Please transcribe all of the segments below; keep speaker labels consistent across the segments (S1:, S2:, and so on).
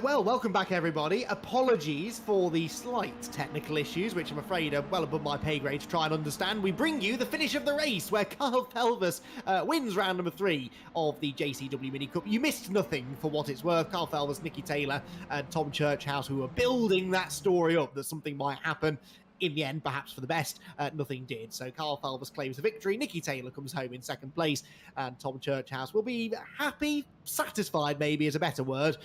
S1: Well, welcome back, everybody. Apologies for the slight technical issues, which I'm afraid are well above my pay grade to try and understand. We bring you the finish of the race, where Carl Felvis wins round number 3 of the JCW Mini Cup. You missed nothing for what it's worth. Carl Felvis, Nicky Taylor, and Tom Churchhouse, who were building that story up that something might happen. In the end, perhaps for the best, nothing did. So Carl Felvis claims the victory. Nicky Taylor comes home in second place, and Tom Churchhouse will be happy, satisfied maybe is a better word,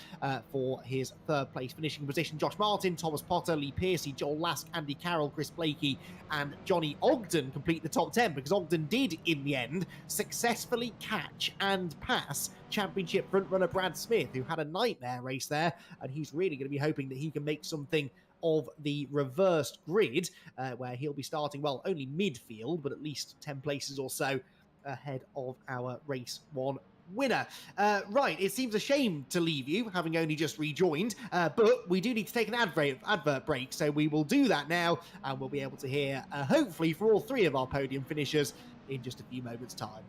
S1: for his third place finishing position. Josh Martin, Thomas Potter, Lee Piercy, Joel Lask, Andy Carroll, Chris Blakey, and Johnny Ogden complete the top 10, because Ogden did, in the end, successfully catch and pass championship frontrunner Brad Smith, who had a nightmare race there, and he's really going to be hoping that he can make something of the reversed grid, where he'll be starting, well, only midfield, but at least 10 places or so ahead of our race 1 winner. Right, it seems a shame to leave you, having only just rejoined, but we do need to take an advert break, so we will do that now, and we'll be able to hear, hopefully, for all 3 of our podium finishers in just a few moments' time.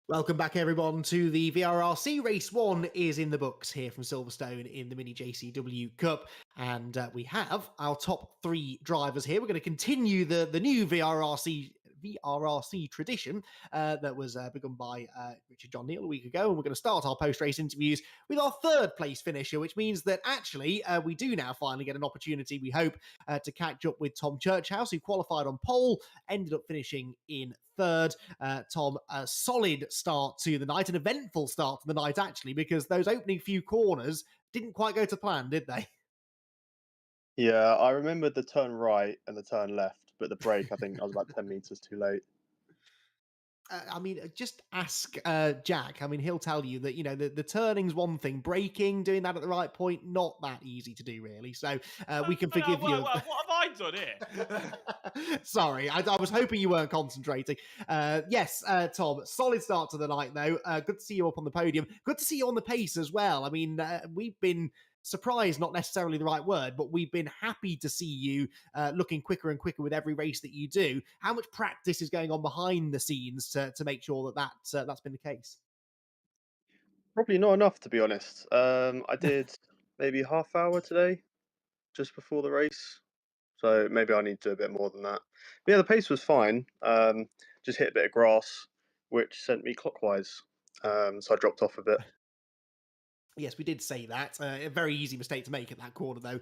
S1: Welcome back, everyone, to the VRRC. Race 1 is in the books here from Silverstone in the Mini JCW Cup. And we have our top 3 drivers here. We're going to continue the new VRRC tradition that was begun by Richard John Neal a week ago. And we're going to start our post-race interviews with our 3rd place finisher, which means that actually we do now finally get an opportunity, we hope, to catch up with Tom Churchhouse, who qualified on pole, ended up finishing in 3rd. Tom, a solid start to the night, an eventful start to the night, actually, because those opening few corners didn't quite go to plan, did they?
S2: Yeah, I remember the turn right and the turn left, but the break, I think I was about 10 meters too late.
S1: I mean, just ask Jack. I mean, he'll tell you that, the turning's one thing. Braking, doing that at the right point, not that easy to do, really. So we can forgive you.
S3: What have I done here?
S1: Sorry, I was hoping you weren't concentrating. Yes, Tom, solid start to the night, though. Good to see you up on the podium. Good to see you on the pace as well. I mean, we've been surprised, not necessarily the right word, but we've been happy to see you looking quicker and quicker with every race that you do. How much practice is going on behind the scenes to make sure that's been the case?
S2: Probably not enough, to be honest. I did maybe half hour today, just before the race. So maybe I need to do a bit more than that. But yeah, the pace was fine. Just hit a bit of grass, which sent me clockwise. So I dropped off a bit.
S1: Yes, we did say that. A very easy mistake to make at that corner, though,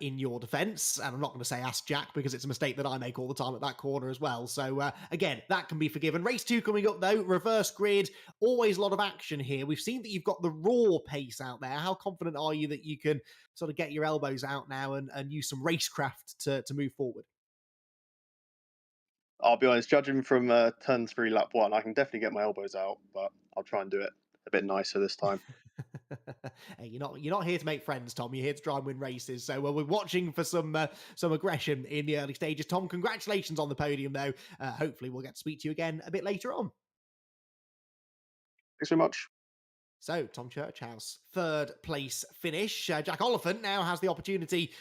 S1: in your defence. And I'm not going to say ask Jack, because it's a mistake that I make all the time at that corner as well. So, again, that can be forgiven. Race 2 coming up, though. Reverse grid. Always a lot of action here. We've seen that you've got the raw pace out there. How confident are you that you can sort of get your elbows out now and use some racecraft to move forward?
S2: I'll be honest, judging from turn 3, lap 1, I can definitely get my elbows out, but I'll try and do it a bit nicer this time.
S1: Hey, you're not here to make friends, Tom. You're here to try and win races. So we're watching for some aggression in the early stages. Tom, congratulations on the podium, though. Hopefully, we'll get to speak to you again a bit later on.
S2: Thanks very much.
S1: So, Tom Churchhouse, 3rd place finish. Jack Oliphant now has the opportunity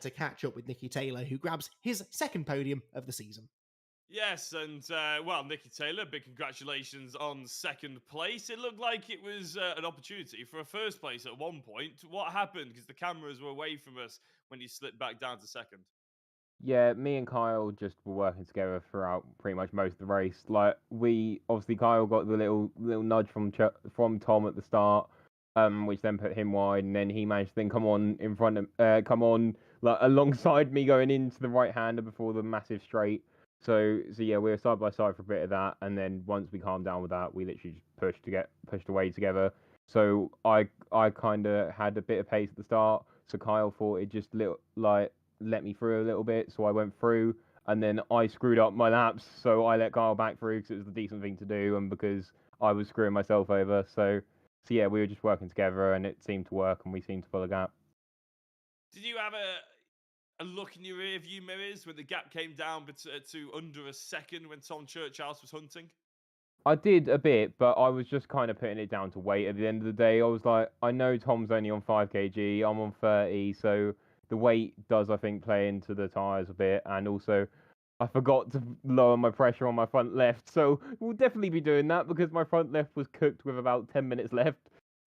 S1: to catch up with Nicky Taylor, who grabs his 2nd podium of the season.
S3: Yes, and well, Nicky Taylor, big congratulations on 2nd place. It looked like it was an opportunity for a 1st place at one point. What happened? Because the cameras were away from us when you slipped back down to 2nd.
S4: Yeah, me and Kyle just were working together throughout pretty much most of the race. Like we obviously Kyle got the little nudge from Tom at the start, which then put him wide, and then he managed to then come on in front of come on like alongside me going into the right hander before the massive straight. So yeah, we were side by side for a bit of that, and then once we calmed down with that, we literally just pushed away together. So I kind of had a bit of pace at the start. So Kyle thought it just little like let me through a little bit, so I went through, and then I screwed up my laps, so I let Kyle back through because it was the decent thing to do, and because I was screwing myself over. So yeah, we were just working together, and it seemed to work, and we seemed to fill a gap.
S3: Did you have a look in your rear view mirrors when the gap came down to under a second when Tom Churchhouse was hunting?
S4: I did a bit, but I was just kind of putting it down to weight at the end of the day. I was like, I know Tom's only on 5 kg, I'm on 30, so the weight does, I think, play into the tyres a bit. And also, I forgot to lower my pressure on my front left, so we'll definitely be doing that because my front left was cooked with about 10 minutes left.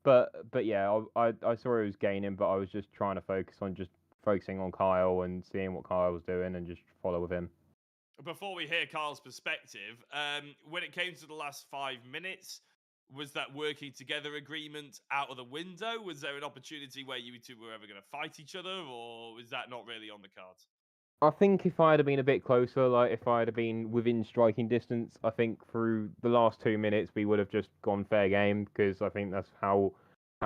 S4: But yeah, I saw it was gaining, but I was just trying to focusing on Kyle and seeing what Kyle was doing and just follow with him.
S3: Before we hear Carl's perspective, when it came to the last 5 minutes, was that working together agreement out of the window? Was there an opportunity where you two were ever going to fight each other, or was that not really on the cards?
S4: I think if I had been a bit closer, like if I had been within striking distance, I think through the last 2 minutes we would have just gone fair game because I think that's how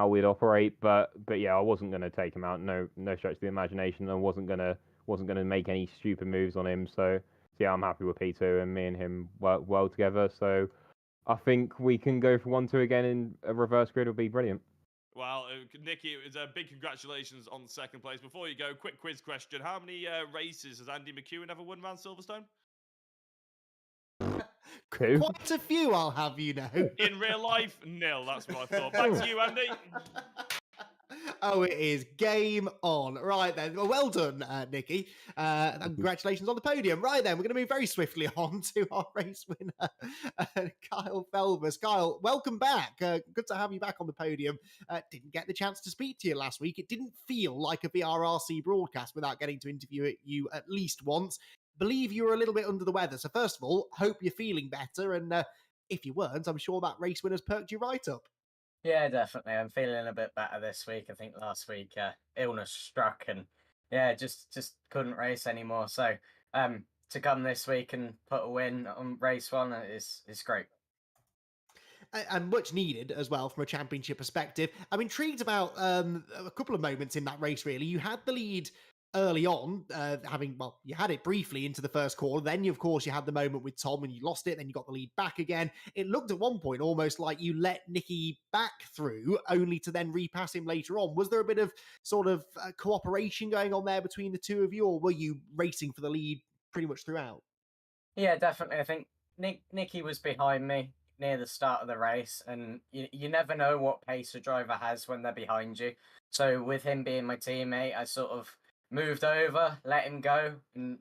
S4: we'd operate. But yeah, I wasn't going to take him out. No stretch of the imagination. I wasn't gonna make any stupid moves on him. So yeah, I'm happy with P2, and me and him work well together. So I think we can go for 1-2 again in a reverse grid would be brilliant.
S3: Well, Nicky, it was a big congratulations on second place. Before you go, quick quiz question. How many races has Andy McEwen ever won around Silverstone?
S4: Two.
S1: Quite a few, I'll have you know.
S3: In real life, nil. That's what I thought. Back to you, Andy.
S1: Oh, it is game on. Right then. Well done, Nicky. And congratulations on the podium. Right then, we're going to move very swiftly on to our race winner, Kyle Felvers. Kyle, welcome back. Good to have you back on the podium. Didn't get the chance to speak to you last week. It didn't feel like a VRRC broadcast without getting to interview you at least once. Believe you were a little bit under the weather. So first of all, hope you're feeling better. And if you weren't, I'm sure that race winner's perked you right up.
S5: Yeah, definitely. I'm feeling a bit better this week. I think last week illness struck and yeah, just couldn't race anymore. So to come this week and put a win on race one is great.
S1: And much needed as well from a championship perspective. I'm intrigued about a couple of moments in that race, really. You had the lead early on, you had it briefly into the first quarter. Then, of course, you had the moment with Tom and you lost it. Then you got the lead back again. It looked at one point almost like you let Nicky back through, only to then repass him later on. Was there a bit of sort of cooperation going on there between the two of you, or were you racing for the lead pretty much throughout?
S5: Yeah, definitely. I think Nicky was behind me near the start of the race, and you never know what pace a driver has when they're behind you. So with him being my teammate, I sort of moved over, let him go, and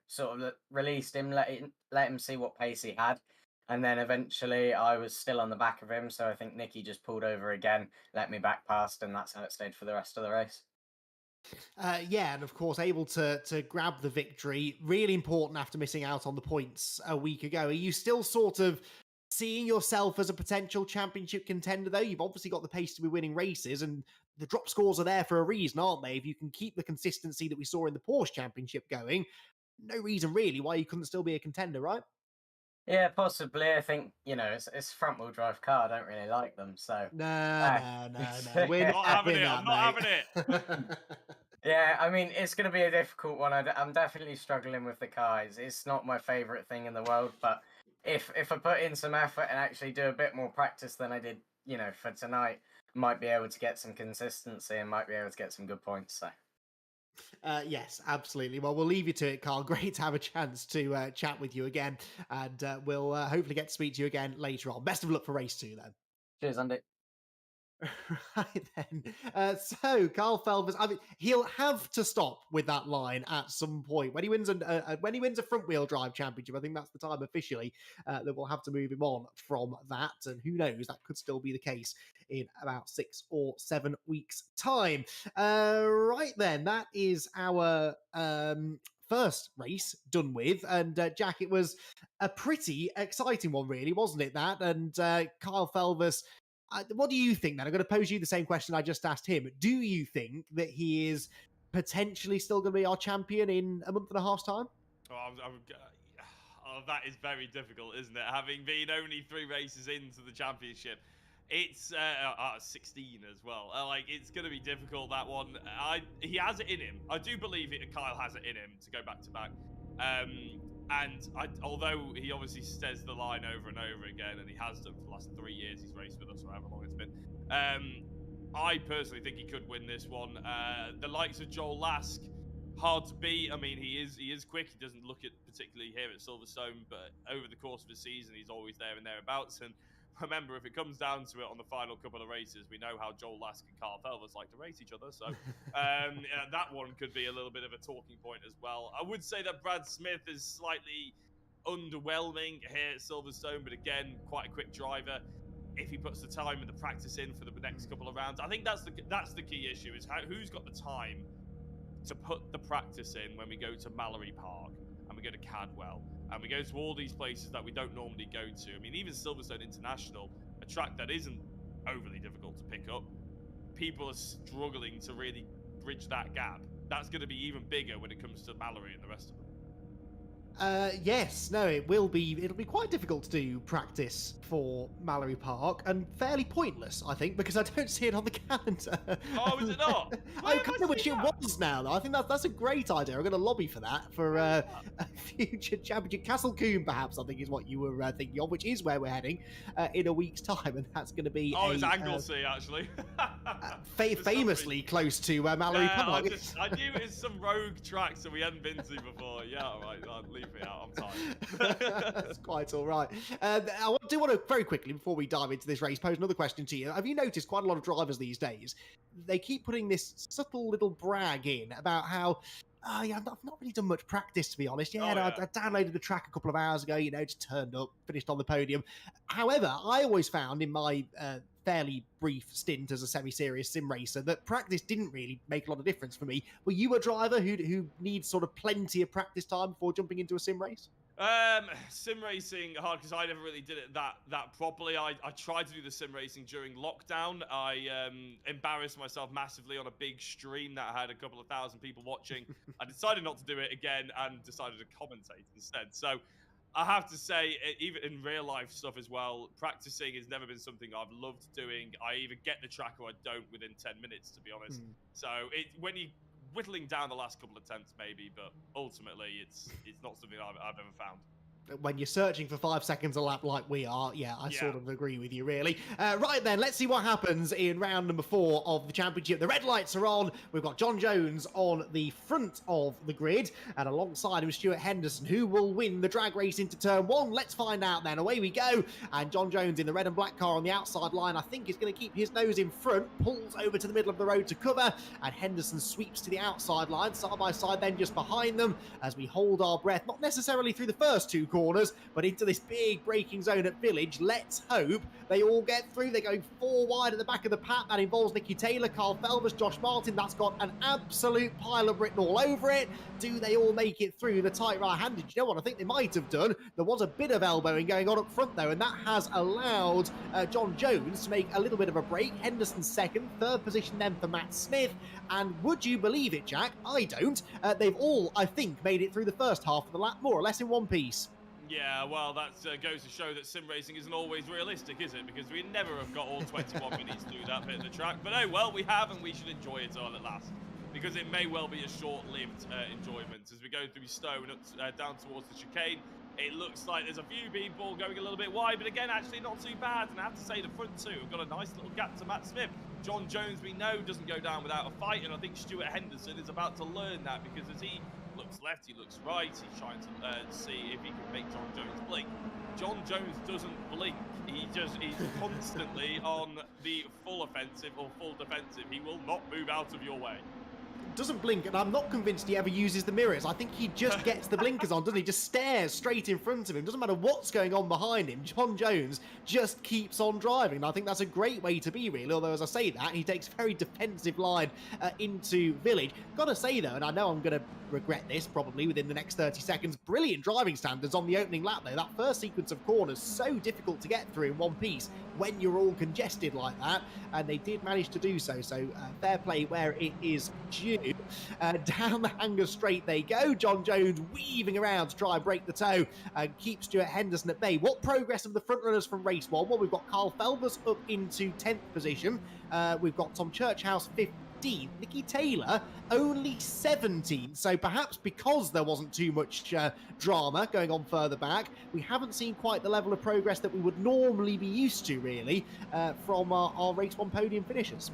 S5: sort of released him, let him see what pace he had, and then eventually I was still on the back of him. So I think Nicky just pulled over again, let me back past, and that's how it stayed for the rest of the race.
S1: Yeah, and of course, able to grab the victory. Really important after missing out on the points a week ago. Are you still sort of seeing yourself as a potential championship contender, though? You've obviously got the pace to be winning races, and the drop scores are there for a reason, aren't they? If you can keep the consistency that we saw in the Porsche Championship going, no reason really why you couldn't still be a contender, right?
S5: Yeah, possibly. I think, it's front-wheel drive car. I don't really like them, so...
S1: No. We're
S3: not having it. I'm not having
S1: it.
S5: Yeah, I mean, it's going to be a difficult one. I'm definitely struggling with the cars. It's not my favourite thing in the world, but if I put in some effort and actually do a bit more practice than I did, for tonight, might be able to get some consistency and might be able to get some good points, so...
S1: Yes, absolutely. Well, we'll leave you to it, Carl. Great to have a chance to chat with you again, and we'll hopefully get to speak to you again later on. Best of luck for race 2, then.
S5: Cheers, Andy.
S1: Right then. So Carl Felvers, I mean, he'll have to stop with that line at some point when he wins a front wheel drive championship. I think that's the time officially that we'll have to move him on from that, and who knows, that could still be the case in about 6 or 7 weeks' time. Right then, that is our first race done with. And Jack, it was a pretty exciting one, really, wasn't it? That and Kyle Felvers. What do you think then? I'm going to pose you the same question I just asked him. Do you think that he is potentially still going to be our champion in a month and a half's time?
S3: Oh, that is very difficult, isn't it? Having been only 3 races into the championship, it's 16 as well. Like, it's going to be difficult, that one. He has it in him. I do believe Kyle has it in him to go back to back. And although he obviously says the line over and over again, and he has done for the last 3 years he's raced with us, or however long it's been, I personally think he could win this one. The likes of Joel Lask, hard to beat. I mean, he is quick. He doesn't look it particularly here at Silverstone, but over the course of the season, he's always there and thereabouts. And remember, if it comes down to it on the final couple of races, we know how Joel Lask and Carl Felvers like to race each other. So that one could be a little bit of a talking point as well. I would say that Brad Smith is slightly underwhelming here at Silverstone, but again, quite a quick driver. If he puts the time and the practice in for the next couple of rounds, I think that's the key issue, is who's got the time to put the practice in when we go to Mallory Park and we go to Cadwell and we go to all these places that we don't normally go to. I mean, even Silverstone International, a track that isn't overly difficult to pick up, people are struggling to really bridge that gap. That's going to be even bigger when it comes to Mallory and the rest of them.
S1: Yes, no, it'll be quite difficult to do practice for Mallory Park, and fairly pointless, I think, because I don't see it on the calendar.
S3: Oh, is it not?
S1: I kind of wish it was now, though. I think that's a great idea. I'm going to lobby for that for a future championship. Castle Combe, perhaps, I think is what you were thinking of, which is where we're heading in a week's time, and that's going to be
S3: it's Anglesey, actually.
S1: famously close to Mallory Park.
S3: I knew it was some rogue tracks that we hadn't been to before. Yeah, all right, I'll leave me out. I'm tired.
S1: That's quite all right. I do want to very quickly, before we dive into this race, pose another question to you. Have you noticed quite a lot of drivers these days, they keep putting this subtle little brag in about how, yeah, I've not really done much practice, to be honest. Yeah, I downloaded the track a couple of hours ago, just turned up, finished on the podium. However, I always found in my fairly brief stint as a semi-serious sim racer that practice didn't really make a lot of difference for me. Were you a driver who needs sort of plenty of practice time before jumping into a sim race?
S3: Sim racing hard because I never really did it that properly. I tried to do the sim racing during lockdown. I embarrassed myself massively on a big stream that had a couple of thousand people watching. I decided not to do it again and decided to commentate instead. So I have to say, even in real life stuff as well, practicing has never been something I've loved doing. I either get the track or I don't within 10 minutes, to be honest. So when you whittling down the last couple of attempts, maybe, but ultimately, it's not something I've ever found.
S1: When you're searching for 5 seconds a lap like we are, I sort of agree with you, really. Right then, let's see what happens in round number 4 of the championship. The red lights are on. We've got John Jones on the front of the grid, and alongside him, Stuart Henderson, who will win the drag race into turn 1. Let's find out then. Away we go. And John Jones in the red and black car on the outside line, I think is going to keep his nose in front, pulls over to the middle of the road to cover, and Henderson sweeps to the outside line, side by side then just behind them, as we hold our breath, not necessarily through the first 2 corners, but into this big braking zone at Village. Let's hope they all get through. They're going 4 wide at the back of the pack. That involves Nicky Taylor, Carl Felvers, Josh Martin. That's got an absolute pile of Britain all over it. Do they all make it through the tight right-handed? You know what I think they might have done? There was a bit of elbowing going on up front, though, and that has allowed John Jones to make a little bit of a break. Henderson second, third position then for Matt Smith. And would you believe it, Jack? I don't. They've all, I think, made it through the first half of the lap, more or less in one piece.
S3: Yeah, well, that goes to show that sim racing isn't always realistic, is it? Because we never have got all 21 minutes to do that bit of the track. But oh, well, we have, and we should enjoy it all at last. Because it may well be a short-lived enjoyment. As we go through Stone up, down towards the chicane, it looks like there's a few people going a little bit wide, but again, actually not too bad. And I have to say, the front two have got a nice little gap to Matt Smith. John Jones, we know, doesn't go down without a fight, and I think Stuart Henderson is about to learn that, because as he looks left, he looks right, he's trying to see if he can make John Jones blink. John Jones doesn't blink. He's constantly on the full offensive or full defensive. He will not move out of your way.
S1: doesn't blink, and I'm not convinced he ever uses the mirrors. I think he just gets the blinkers on, doesn't he? Just stares straight in front of him. Doesn't matter what's going on behind him. John Jones just keeps on driving. And I think that's a great way to be, really. Although, as I say that, he takes a very defensive line into Village. Gotta say, though, and I know I'm going to regret this probably within the next 30 seconds, brilliant driving standards on the opening lap, though. That first sequence of corners, so difficult to get through in one piece when you're all congested like that. And they did manage to do so. So fair play where it is due. Down the hanger straight they go. John Jones weaving around to try and break the toe and keep Stuart Henderson at bay. What progress of the front runners from race one? Well, we've got Carl Felbers up into 10th position. We've got Tom Churchhouse 15th. Nicky Taylor only 17th. So perhaps because there wasn't too much drama going on further back, we haven't seen quite the level of progress that we would normally be used to, really, from our race one podium finishers.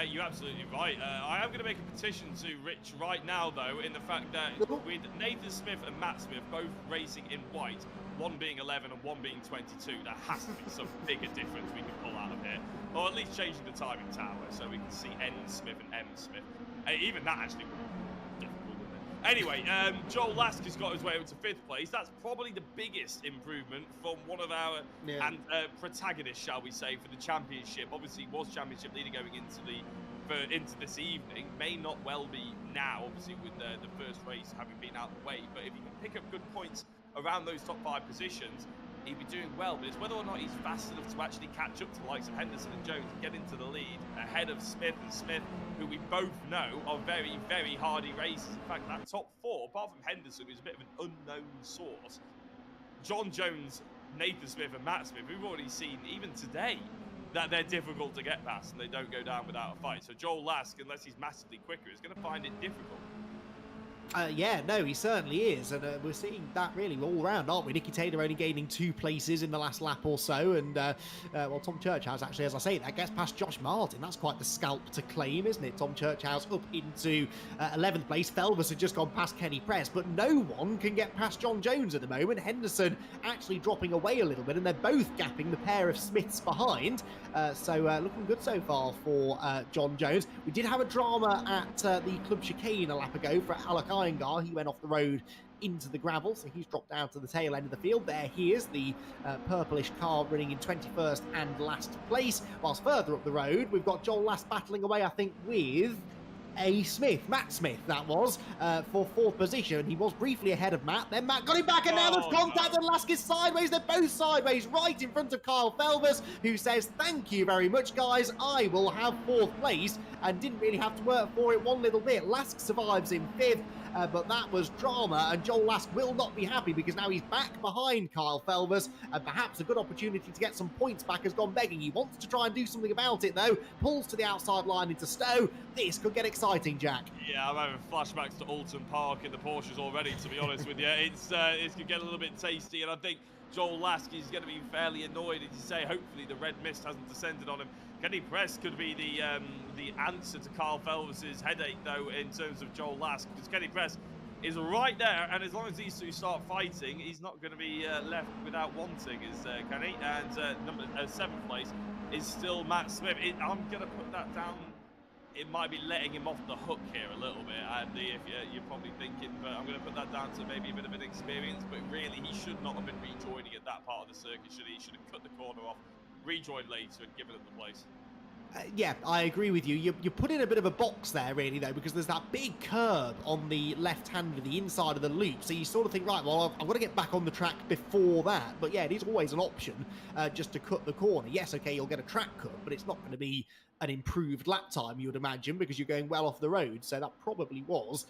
S3: You're absolutely right. I am going to make a petition to Rich right now, though, in the fact that with Nathan Smith and Matt Smith both racing in white, one being 11 and one being 22, there has to be some bigger difference we can pull out of here. Or at least changing the timing tower so we can see N Smith and M Smith. Even that actually would be difficult, wouldn't it? Anyway, Joel Lask has got his way up to 5th place. That's probably the biggest improvement from one of our protagonists, shall we say, for the championship. Obviously, was championship leader going into this evening. May not well be now, obviously, with the first race having been out of the way. But if you can pick up good points around those top 5 positions, he'd be doing well, but it's whether or not he's fast enough to actually catch up to the likes of Henderson and Jones and get into the lead ahead of Smith and Smith, who we both know are very, very hardy racers. In fact, that top 4, apart from Henderson, who's a bit of an unknown source, John Jones, Nathan Smith and Matt Smith, we've already seen even today that they're difficult to get past and they don't go down without a fight. So Joel Lask, unless he's massively quicker, is going to find it difficult.
S1: Yeah, no, he certainly is, and we're seeing that really all round, aren't we? Nicky Taylor only gaining 2 places in the last lap or so, and well, Tom Churchhouse actually, as I say, that gets past Josh Martin. That's quite the scalp to claim, isn't it? Tom Churchhouse up into 11th place. Felbers had just gone past Kenny Press, but no one can get past John Jones at the moment. Henderson actually dropping away a little bit, and they're both gapping the pair of Smiths behind. So looking good so far for John Jones. We did have a drama at the Club Chicane a lap ago for Alec Iyengar. He went off the road into the gravel, so he's dropped down to the tail end of the field. There he is, the purplish car running in 21st and last place. Whilst further up the road, we've got Joel Last battling away, I think, with Matt Smith, that was, for 4th position. He was briefly ahead of Matt, then Matt got him back, and now there's contact, and Lask is sideways. They're both sideways, right in front of Kyle Felbers, who says, thank you very much, guys, I will have 4th place, and didn't really have to work for it one little bit. Lask survives in 5th, but that was drama, and Joel Lask will not be happy because now he's back behind Kyle Felbers, and perhaps a good opportunity to get some points back has gone begging. He wants to try and do something about it, though. Pulls to the outside line into Stowe. This could get exciting, Jack.
S3: Yeah, I'm having flashbacks to Oulton Park in the Porsches already, to be honest with you. It's going to get a little bit tasty, and I think Joel Lask is going to be fairly annoyed, as you say. Hopefully the red mist hasn't descended on him. Kenny Press could be the answer to Carl Felbers' headache, though, in terms of Joel Lask, because Kenny Press is right there, and as long as these two start fighting, he's not going to be left without wanting, is Kenny. And 7th place is still Matt Smith. I'm going to put that down. It might be letting him off the hook here a little bit, Andy, if you're probably thinking, but I'm going to put that down to maybe a bit of an experience, but really he should not have been rejoining at that part of the circuit, should he? He should have cut the corner off, rejoined later and given it the place.
S1: Yeah, I agree with you. You put in a bit of a box there, really, though, because there's that big curb on the left hand of the inside of the loop. So you sort of think, right, well, I've got to get back on the track before that. But yeah, it is always an option just to cut the corner. Yes, okay, you'll get a track cut, but it's not going to be an improved lap time, you would imagine, because you're going well off the road. So that probably was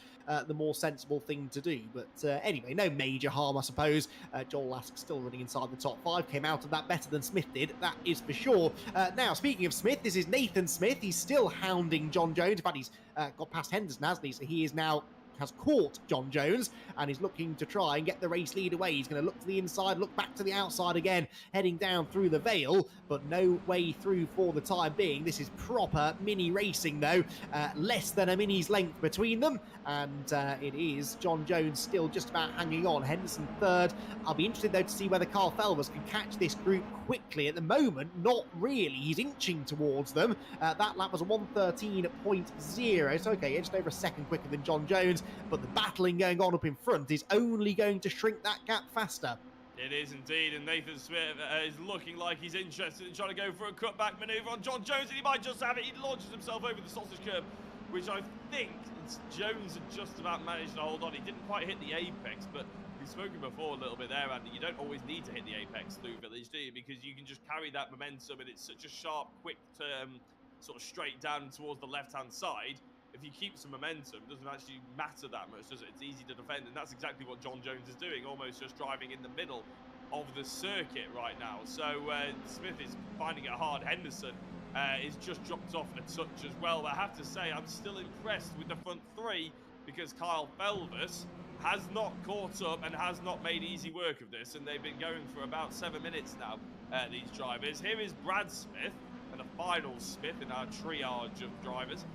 S1: the more sensible thing to do. But anyway, no major harm, I suppose. Joel Lask still running inside the top 5. Came out of that better than Smith did, that is for sure. Now, speaking of Smith, this is Nathan Smith. He's still hounding John Jones. In fact, he's got past Henderson, hasn't he? So he is now has caught John Jones and is looking to try and get the race lead away. He's going to look to the inside, look back to the outside again, heading down through the Vale, but no way through for the time being. This is proper mini racing though, less than a mini's length between them, and it is John Jones still just about hanging on. Henderson third. I'll be interested though to see whether Carl Felvers can catch this group quickly. At the moment, not really. He's inching towards them. That lap was a 1:13.0, so okay, just over a second quicker than John Jones, but the battling going on up in front is only going to shrink that gap faster.
S3: It is indeed, and Nathan Smith is looking like he's interested in trying to go for a cutback manoeuvre on John Jones, and he might just have it. He launches himself over the sausage curb, which I think Jones had just about managed to hold on. He didn't quite hit the apex, but we've spoken before a little bit there, Andy. You don't always need to hit the apex through Village, do you? Because you can just carry that momentum, and it's such a sharp, quick turn, sort of straight down towards the left-hand side. If you keep some momentum, it doesn't actually matter that much, does it? It's easy to defend, and that's exactly what John Jones is doing, almost just driving in the middle of the circuit right now. So Smith is finding it hard. Henderson is just dropped off a touch as well. But I have to say, I'm still impressed with the front three, because Kyle Felvers has not caught up and has not made easy work of this, and they've been going for about 7 minutes now, these drivers. Here is Brad Smith, and the final Smith in our triage of drivers,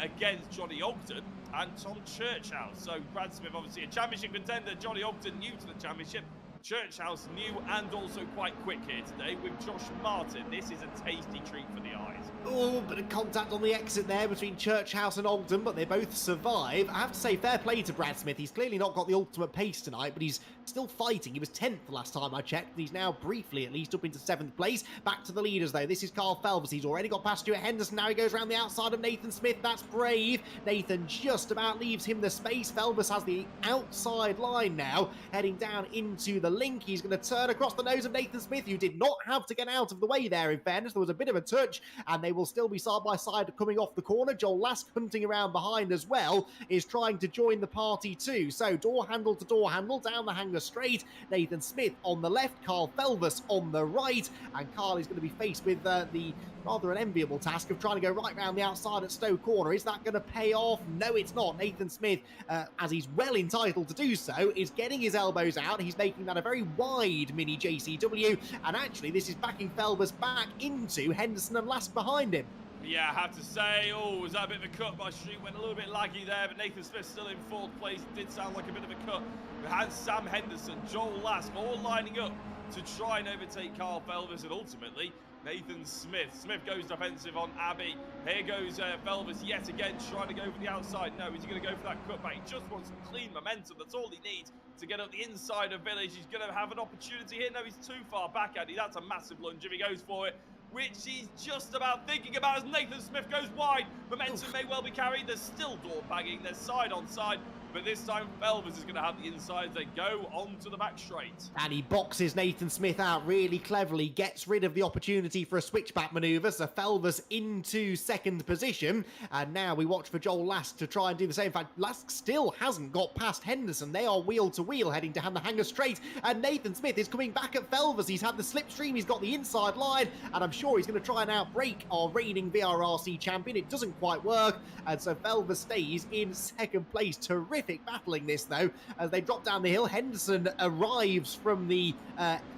S3: against Johnny Oulton and Tom Churchhouse. So Brad Smith, obviously a championship contender, Johnny Oulton new to the championship, Churchhouse new and also quite quick here today with Josh Martin. This is a tasty treat for the eyes.
S1: Oh, bit of contact on the exit there between Churchhouse and Oulton, but they both survive. I have to say, fair play to Brad Smith. He's clearly not got the ultimate pace tonight, but he's still fighting. He was 10th the last time I checked, and he's now briefly at least up into 7th place. Back to the leaders, though. This is Carl Felvers. He's already got past Stuart Henderson. Now he goes around the outside of Nathan Smith. That's brave. Nathan just about leaves him the space. Felvers has the outside line now, heading down into the link. He's going to turn across the nose of Nathan Smith, who did not have to get out of the way there, in fairness. There was a bit of a touch, and they will still be side by side coming off the corner. Joel Lask, hunting around behind as well, is trying to join the party too. So door handle to door handle down the hanger straight. Nathan Smith on the left, Carl Felvers on the right, and Carl is going to be faced with the rather an enviable task of trying to go right round the outside at Stowe Corner. Is that going to pay off? No, it's not. Nathan Smith, as he's well entitled to do so, is getting his elbows out. He's making that a very wide mini JCW, and actually this is backing Felvers back into Henderson and Lask behind him.
S3: Yeah, I have to say, was that a bit of a cut? My street went a little bit laggy there, but Nathan Smith still in 4th place. It did sound like a bit of a cut. We had Sam Henderson, Joel Lask, all lining up to try and overtake Carl Felvers, and ultimately Nathan Smith. Smith goes defensive on Abbey. Here goes Felvers yet again, trying to go for the outside. No, he's going to go for that cutback. He just wants some clean momentum. That's all he needs to get up the inside of Village. He's going to have an opportunity here. No, he's too far back, Andy. That's a massive lunge if he goes for it, which he's just about thinking about as Nathan Smith goes wide. Momentum may well be carried. There's still door bagging. There's side on side. But this time, Felvers is going to have the inside as they go onto the back straight.
S1: And he boxes Nathan Smith out really cleverly, gets rid of the opportunity for a switchback manoeuvre, so Felvers into 2nd position. And now we watch for Joel Lask to try and do the same. In fact, Lask still hasn't got past Henderson. They are wheel to wheel, heading down the hanger straight. And Nathan Smith is coming back at Felvers. He's had the slipstream, he's got the inside line, and I'm sure he's going to try and outbreak our reigning VRRC champion. It doesn't quite work, and so Felvers stays in 2nd place. Terrific battling this though as they drop down the hill. Henderson arrives from the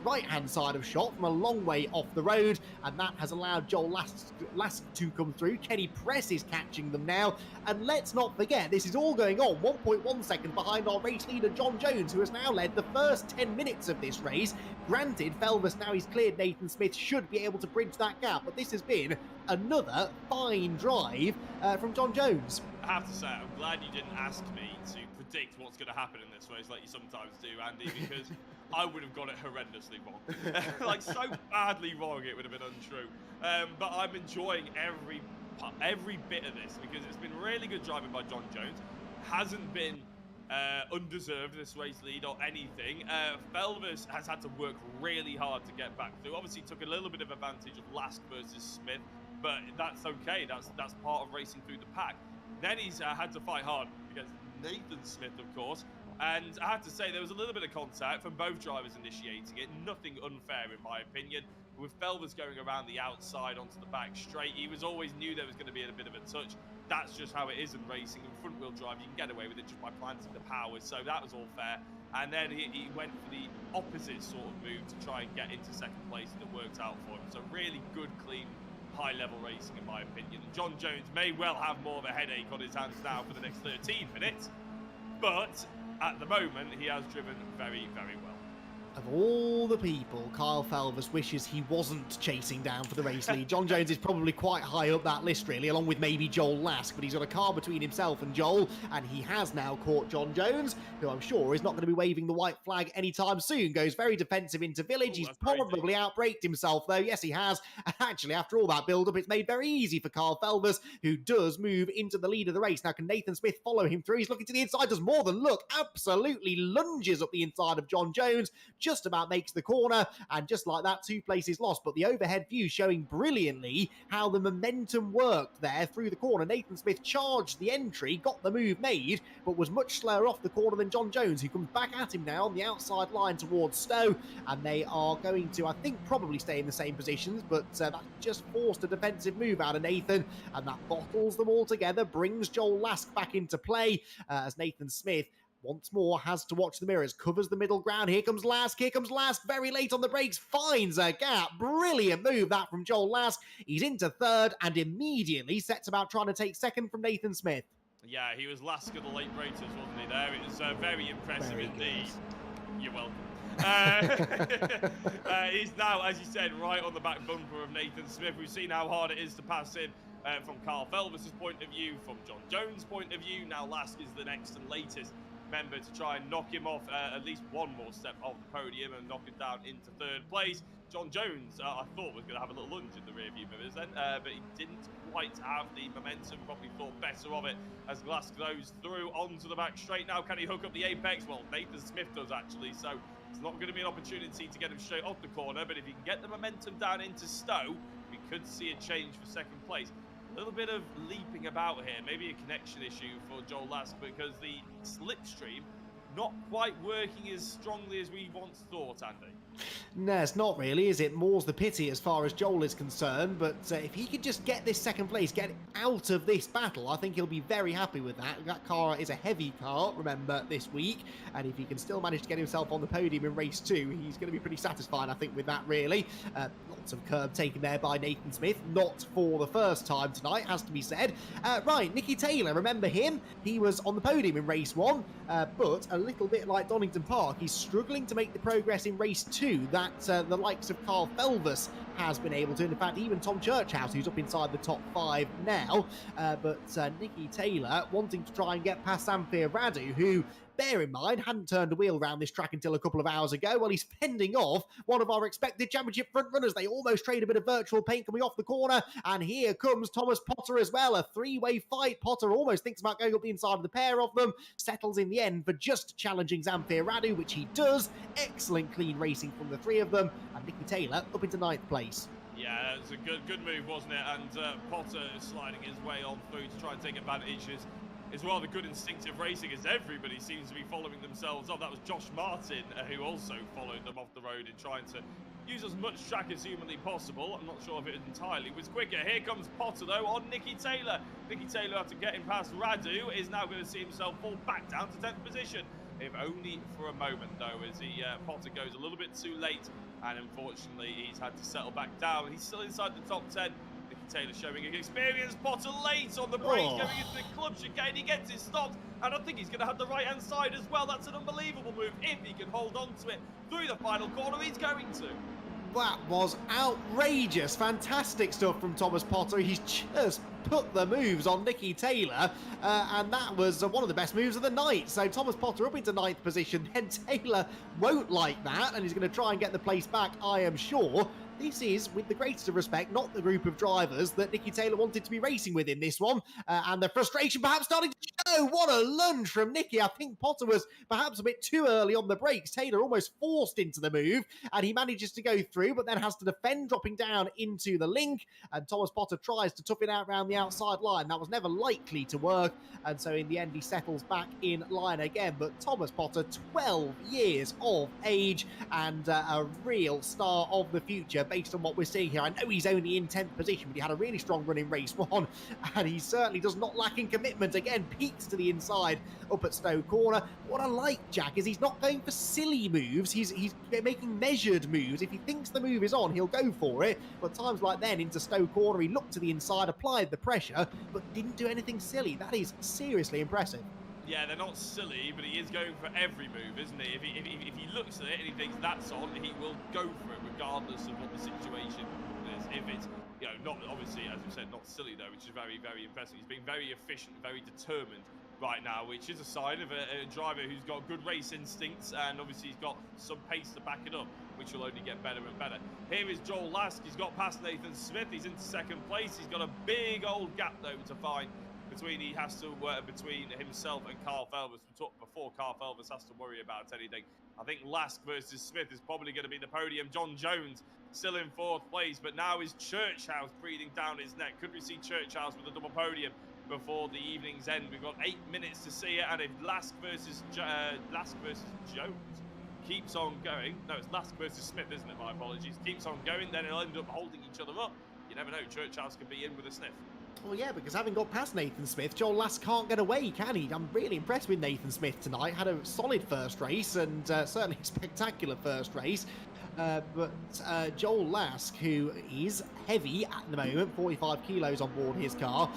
S1: right hand side of shot from a long way off the road, and that has allowed Joel Lask to come through. Kenny Press is catching them now, and let's not forget this is all going on 1.1 second behind our race leader John Jones, who has now led the first 10 minutes of this race. Granted, Felvers, now he's cleared Nathan Smith, should be able to bridge that gap, but this has been another fine drive from John Jones.
S3: I have to say, I'm glad you didn't ask me to predict what's going to happen in this race like you sometimes do, Andy, because I would have got it horrendously wrong. Like, so badly wrong it would have been untrue. But I'm enjoying every bit of this because it's been really good driving by John Jones. Hasn't been undeserved this race lead or anything. Felvers has had to work really hard to get back through. Obviously took a little bit of advantage of Lask versus Smith, but that's okay. That's part of racing through the pack. Then he's had to fight hard against Nathan Smith, of course. And I have to say, there was a little bit of contact from both drivers initiating it. Nothing unfair, in my opinion. With Felvers going around the outside onto the back straight, he always knew there was going to be a bit of a touch. that's just how it is in racing. In front-wheel drive, you can get away with it just by planting the power, so that was all fair. And then he went for the opposite sort of move to try and get into second place, and it worked out for him. So really good, clean, high-level racing, in my opinion. And John Jones may well have more of a headache on his hands now for the next 13 minutes, but at the moment, he has driven very, very well.
S1: Of all the people, Kyle Felvers wishes he wasn't chasing down for the race lead. John Jones is probably quite high up that list, really, along with maybe Joel Lask, but he's got a car between himself and Joel, and he has now caught John Jones, who I'm sure is not going to be waving the white flag anytime soon. Goes very defensive into Village. He's probably outbraked himself, though. Yes, he has. And actually, after all that build-up, it's made very easy for Kyle Felvers, who does move into the lead of the race. Now, can Nathan Smith follow him through? He's looking to the inside, does more than look. Absolutely lunges up the inside of John Jones, just about makes the corner, and just like that, 2 places lost. But the overhead view showing brilliantly how the momentum worked there through the corner. Nathan Smith charged the entry, got the move made, but was much slower off the corner than John Jones, who comes back at him now on the outside line towards Stowe, and they are going to, I think, probably stay in the same positions, but that just forced a defensive move out of Nathan, and that bottles them all together, brings Joel Lask back into play, as Nathan Smith once more has to watch the mirrors, covers the middle ground. Here comes Lask, very late on the brakes, finds a gap. Brilliant move that from Joel Lask. He's into third and immediately sets about trying to take second from Nathan Smith.
S3: Yeah, he was Lask of the late breakers, wasn't he there? It was very impressive
S1: Very
S3: indeed.
S1: good.
S3: You're welcome. He's now, as you said, right on the back bumper of Nathan Smith. We've seen how hard it is to pass him from Carl Felvers' point of view, from John Jones' point of view. Now Lask is the next and latest member to try and knock him off at least one more step off the podium and knock him down into third place. John Jones, I thought, was going to have a little lunge in the rearview mirrors then, but he didn't quite have the momentum. Probably thought better of it as Lask goes through onto the back straight. Now, can he hook up the apex? Well, Nathan Smith does, actually, so it's not going to be an opportunity to get him straight off the corner, but if he can get the momentum down into Stowe, we could see a change for second place. A little bit of leaping about here, maybe a connection issue for Joel Lask, because the slipstream not quite working as strongly as we once thought, Andy.
S1: No, it's not really, is it? More's the pity as far as Joel is concerned, but if he could just get this second place, get out of this battle, I think he'll be very happy with that. That car is a heavy car, remember, this week, and if he can still manage to get himself on the podium in race 2, he's going to be pretty satisfied, I think, with that, really. Lots of curb taken there by Nathan Smith, not for the first time tonight, has to be said. Right, Nicky Taylor, remember him? He was on the podium in race 1, but a little bit like Donington Park, he's struggling to make the progress in race 2 that the likes of Carl Felvers has been able to. In fact, even Tom Churchhouse, who's up inside the top 5 now. But Nicky Taylor wanting to try and get past Samfir Radu, who, bear in mind, hadn't turned a wheel around this track until a couple of hours ago. Well, he's fending off one of our expected championship front runners. They almost trade a bit of virtual paint coming off the corner. And here comes Thomas Potter as well. A 3-way fight. Potter almost thinks about going up the inside of the pair of them. Settles in the end for just challenging Zamfir Radu, which he does. Excellent clean racing from the 3 of them. And Nicky Taylor up into 9th place.
S3: Yeah, it was a good move, wasn't it? And Potter sliding his way on through to try and take advantages. It's rather good instinctive racing as everybody seems to be following themselves off. That was Josh Martin who also followed them off the road in trying to use as much track as humanly possible. I'm not sure if it entirely was quicker. Here comes Potter, though, on Nicky Taylor. Nicky Taylor, after getting past Radu, is now going to see himself fall back down to 10th position. If only for a moment, though, as Potter goes a little bit too late, and unfortunately he's had to settle back down. He's still inside the top 10. Nicky Taylor showing experience. Potter late on the brakes, going into the club chicane. He gets it stopped, and I think he's going to have the right-hand side as well. That's an unbelievable move. If he can hold on to it through the final corner, he's going to.
S1: That was outrageous. Fantastic stuff from Thomas Potter. He's just put the moves on Nicky Taylor, and that was one of the best moves of the night. So Thomas Potter up into 9th position. Then Taylor won't like that, and he's going to try and get the place back, I am sure. This is, with the greatest of respect, not the group of drivers that Nicky Taylor wanted to be racing with in this one. And the frustration perhaps starting to show. no, what a lunge from Nicky. I think Potter was perhaps a bit too early on the brakes. Taylor almost forced into the move, and he manages to go through, but then has to defend, dropping down into the link, and Thomas Potter tries to tough it out around the outside line. That was never likely to work, and so in the end he settles back in line again. But Thomas Potter, 12 years of age, and a real star of the future based on what we're seeing here. I know he's only in 10th position, but he had a really strong run in race 1, and he certainly does not lack in commitment. Again, peaks to the inside up at Stowe Corner. What I like, Jack, is he's not going for silly moves. He's making measured moves. If he thinks the move is on, he'll go for it. But times like then into Stowe Corner, he looked to the inside, applied the pressure, but didn't do anything silly. That is seriously impressive.
S3: Yeah, they're not silly, but he is going for every move, isn't he? If he looks at it and he thinks that's on, he will go for it regardless of what the situation is. If it's, you know, not obviously, as we said, not silly though, which is very, very impressive. He's being very efficient, very determined right now, which is a sign of a driver who's got good race instincts, and obviously he's got some pace to back it up, which will only get better and better. Here is Joel Lask. He's got past Nathan Smith. He's into second place. He's got a big old gap though to find. He has to work between himself and Carl Felvers. We talked before, Carl Felvers has to worry about anything. I think Lask versus Smith is probably going to be the podium. John Jones still in 4th place, but now is Churchhouse breathing down his neck. Could we see Churchhouse with a double podium before the evening's end? We've got 8 minutes to see it, and if Lask versus Jones keeps on going, no, it's Lask versus Smith, isn't it? My apologies. Keeps on going, then it'll end up holding each other up. You never know, Churchhouse could be in with a sniff.
S1: Well, yeah, because having got past Nathan Smith, Joel Lask can't get away, can he? I'm really impressed with Nathan Smith tonight. Had a solid first race, and certainly a spectacular first race. But Joel Lask, who is heavy at the moment, 45 kilos on board his car,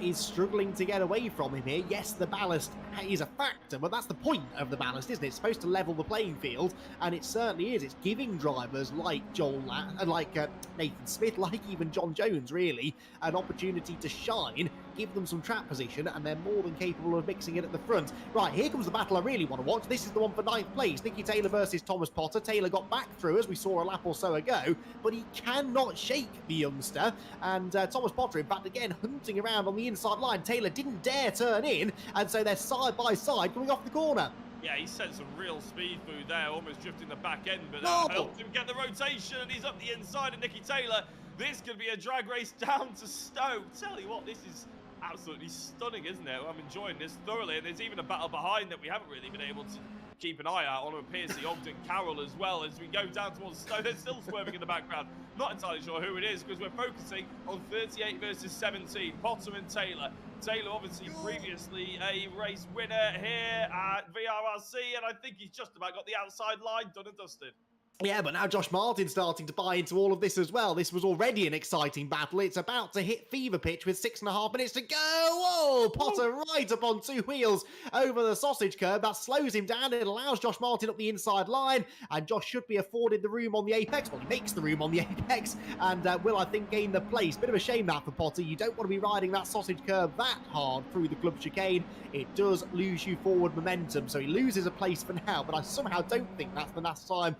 S1: is struggling to get away from him here. Yes, the ballast is a factor, but that's the point of the ballast, isn't it? It's supposed to level the playing field, and it certainly is. It's giving drivers like Joel Lask, like Nathan Smith, like even John Jones, really, an opportunity to shine, give them some track position, and they're more than capable of mixing it at the front. Right, here comes the battle I really want to watch. This is the one for 9th place. Nicky Taylor versus Thomas Potter. Taylor got back through, as we saw a lap or so ago, but he cannot shake the youngster, and Thomas Potter, in fact, again, hunting around on the inside line. Taylor didn't dare turn in, and so they're side by side coming off the corner.
S3: Yeah, he sent some real speed through there, almost drifting the back end, but that helped him get the rotation, and he's up the inside of Nicky Taylor. This could be a drag race down to Stowe. Tell you what, this is absolutely stunning, isn't it? I'm enjoying this thoroughly, and there's even a battle behind that we haven't really been able to keep an eye out on. Piercy, Oulton, Carroll as well. As we go down towards Stowe, they're still swerving in the background. Not entirely sure who it is, because we're focusing on 38 versus 17, Potter and Taylor. Taylor obviously previously a race winner here at VRRC, and I think he's just about got the outside line done and dusted.
S1: Yeah, but now Josh Martin's starting to buy into all of this as well. This was already an exciting battle. It's about to hit fever pitch with 6.5 minutes to go. Whoa, Potter right up on 2 wheels over the sausage curb. That slows him down. It allows Josh Martin up the inside line, and Josh should be afforded the room on the apex. Well, he makes the room on the apex, and will, I think, gain the place. Bit of a shame that for Potter. You don't want to be riding that sausage curb that hard through the club chicane. It does lose you forward momentum, so he loses a place for now, but I somehow don't think that's the last time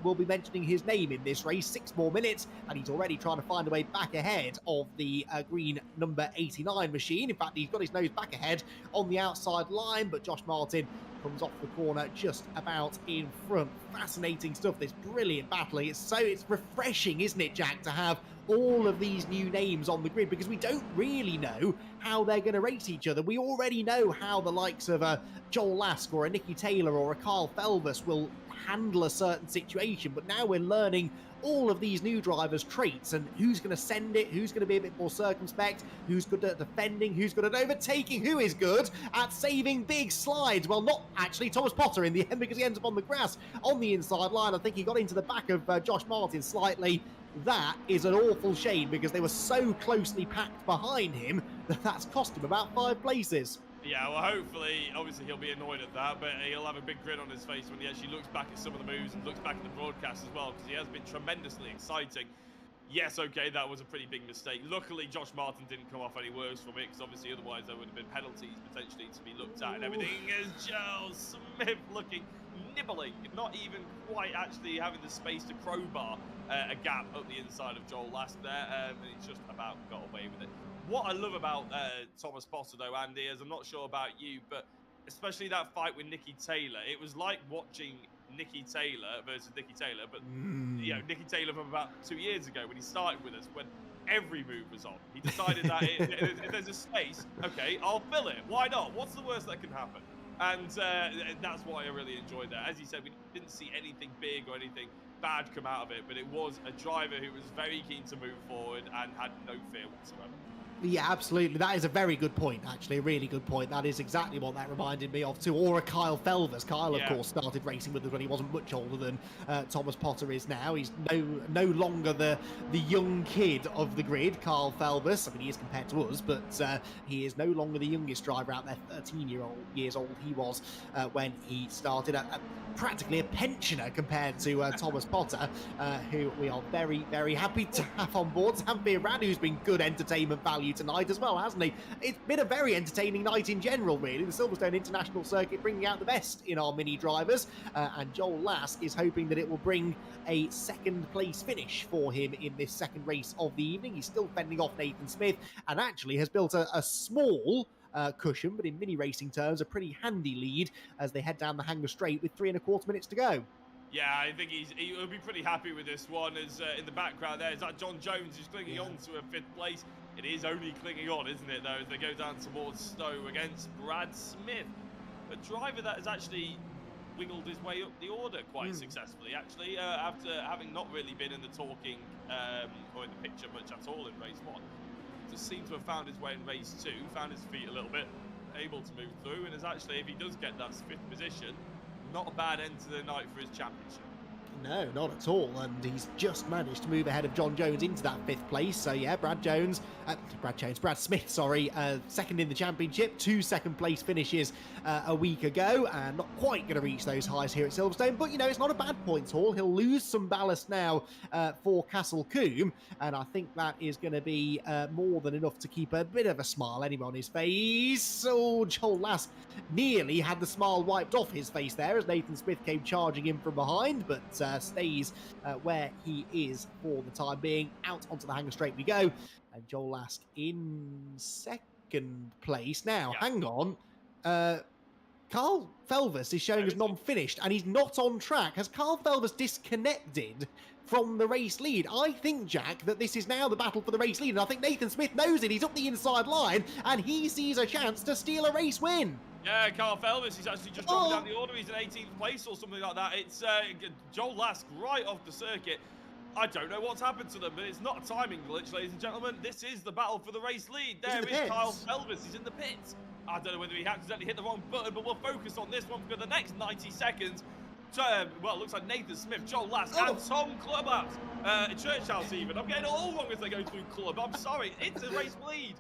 S1: we'll be mentioning his name in this race. 6 more minutes, and he's already trying to find a way back ahead of the green number 89 machine. In fact, he's got his nose back ahead on the outside line, but Josh Martin comes off the corner just about in front. Fascinating stuff, this brilliant battle. It's refreshing, isn't it, Jack, to have all of these new names on the grid, because we don't really know how they're going to race each other. We already know how the likes of a Joel Lask or a Nicky Taylor or a Carl Felvers will handle a certain situation, but now we're learning all of these new drivers' traits and who's going to send it, who's going to be a bit more circumspect, who's good at defending, who's good at overtaking, who is good at saving big slides. Well, not actually Thomas Potter in the end, because he ends up on the grass on the inside line. I think he got into the back of Josh Martin slightly. That is an awful shame, because they were so closely packed behind him that that's cost him about 5 places.
S3: Yeah, well, hopefully, obviously, he'll be annoyed at that, but he'll have a big grin on his face when he actually looks back at some of the moves and looks back at the broadcast as well, because he has been tremendously exciting. Yes, okay, that was a pretty big mistake. Luckily, Josh Martin didn't come off any worse from it, because obviously otherwise there would have been penalties potentially to be looked at and everything. As Joe Smith looking, nibbling, not even quite actually having the space to crowbar a gap up the inside of Joel Lask there, and he's just about got away with it. what I love about Thomas Potter, though, Andy, is I'm not sure about you, but especially that fight with Nicky Taylor, it was like watching Nicky Taylor versus Nicky Taylor, but you know, Nicky Taylor from about 2 years ago when he started with us, when every move was on. He decided that if there's a space, okay, I'll fill it. Why not? What's the worst that can happen? And that's what I really enjoyed there. As you said, we didn't see anything big or anything bad come out of it, but it was a driver who was very keen to move forward and had no fear whatsoever.
S1: Yeah, absolutely. That is a very good point, actually. A really good point. That is exactly what that reminded me of, too. Or a Kyle Felvers. Kyle, of course, started racing with us when he wasn't much older than Thomas Potter is now. He's no longer the young kid of the grid, Kyle Felvers. I mean, he is compared to us, but he is no longer the youngest driver out there. 13 years old he was when he started. Practically a pensioner compared to Thomas Potter, who we are very, very happy to have on board. Sam Beerad, who's been good entertainment value tonight as well, hasn't he? It's been a very entertaining night in general, really. The Silverstone International Circuit bringing out the best in our mini drivers, and Joel Lask is hoping that it will bring a second place finish for him in this second race of the evening. He's still fending off Nathan Smith and actually has built a small cushion, but in mini racing terms, a pretty handy lead as they head down the Hanger Straight with 3¼ minutes to go.
S3: Yeah, I think he'll be pretty happy with this one. As in the background there is that John Jones is clinging on to a 5th place. It is only clinging on, isn't it, though, as they go down towards Stowe against Brad Smith, a driver that has actually wiggled his way up the order quite successfully, actually, after having not really been in the talking or in the picture much at all in race 1. Just seemed to have found his way in race 2, found his feet a little bit, able to move through, and is actually, if he does get that 5th position, not a bad end to the night for his championship.
S1: No, not at all, and he's just managed to move ahead of John Jones into that 5th place. So yeah, Brad Smith, sorry, second in the championship, 2 second-place finishes a week ago, and not quite going to reach those highs here at Silverstone, but you know, it's not a bad points haul. He'll lose some ballast now for Castle Combe, and I think that is going to be more than enough to keep a bit of a smile anyway on his face. Oh, Joel Lask nearly had the smile wiped off his face there as Nathan Smith came charging in from behind, but stays where he is for the time being. Out onto the Hanger Straight we go, and Joel Lask in 2nd place. Now, hang on. Carl Felvers is showing as non-finished, and he's not on track. Has Carl Felvers disconnected from the race lead? I think, Jack, that this is now the battle for the race lead, and I think Nathan Smith knows it. He's up the inside line, and he sees a chance to steal a race win.
S3: Yeah, Carl Felvers, he's actually just dropped down the order. He's in 18th place or something like that. It's Joel Lask right off the circuit. I don't know what's happened to them, but it's not a timing glitch, ladies and gentlemen. This is the battle for the race lead. There is Kyle Felvers. He's in the pits. I don't know whether he accidentally hit the wrong button, but we'll focus on this one for the next 90 seconds. Well, it looks like Nathan Smith, Joel Lask, and Tom Clubhouse. Church House even. I'm getting it all wrong as they go through Club. I'm sorry. It's a race bleed.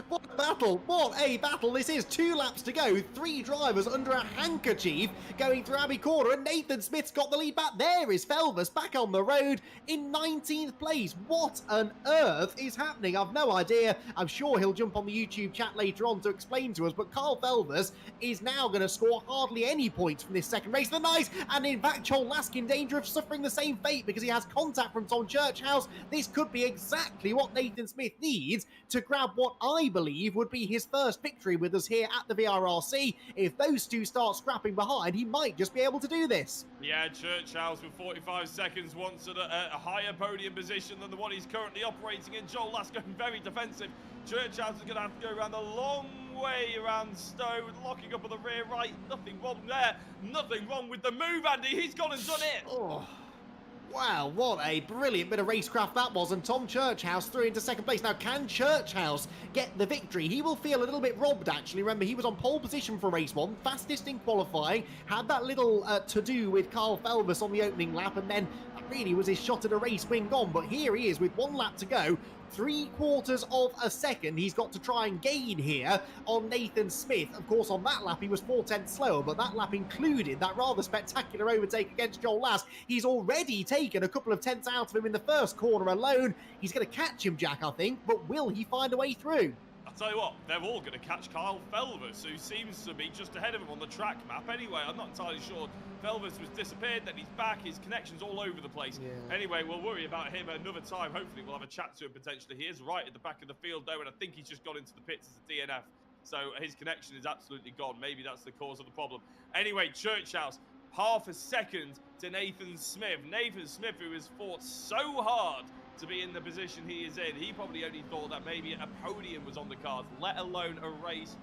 S1: What a battle. What a battle this is. 2 laps to go. 3 drivers under a handkerchief going through Abbey Corner, and Nathan Smith's got the lead back. There is Felvers back on the road in 19th place. What on earth is happening? I've no idea. I'm sure he'll jump on the YouTube chat later on to explain to us, but Carl Felvers is now going to score hardly any points from this second race of the night, and in fact Joel Lask in danger of suffering the same fate because he has contact from Tom Churchhouse. This could be exactly what Nathan Smith needs to grab what I believe would be his first victory with us here at the VRRC. If those two start scrapping behind, he might just be able to do this.
S3: Yeah, Churchhouse with 45 seconds wants a higher podium position than the one he's currently operating in. Joel Lask going very defensive. Churchhouse is going to have to go around the long way around Stowe, locking up on the rear right. Nothing wrong there. Nothing wrong with the move, Andy. He's gone and done it.
S1: Oh. Wow, what a brilliant bit of racecraft that was, and Tom Churchhouse through into 2nd place. Now, can Churchhouse get the victory? He will feel a little bit robbed, actually. Remember, he was on pole position for race 1, fastest in qualifying, had that little to-do with Carl Felvers on the opening lap, and then that really was his shot at a race win gone. But here he is with 1 lap to go. 3/4 of a second he's got to try and gain here on Nathan Smith. Of course, on that lap he was 4/10 slower, but that lap included that rather spectacular overtake against Joel Lask. He's already taken a couple of tenths out of him in the first corner alone. He's going to catch him, Jack, I think, but will he find a way through?
S3: tell you what, they're all going to catch Kyle Felvers, who seems to be just ahead of him on the track map. Anyway, I'm not entirely sure. Felvers was disappeared, then he's back. His connection's all over the place.
S1: Yeah.
S3: Anyway, we'll worry about him another time. Hopefully, we'll have a chat to him potentially. He is right at the back of the field, though, and I think he's just got into the pits as a DNF. So his connection is absolutely gone. Maybe that's the cause of the problem. Anyway, Church House, half a second to Nathan Smith. Nathan Smith, who has fought so hard to be in the position he is in. He probably only thought that maybe a podium was on the cards, let alone a race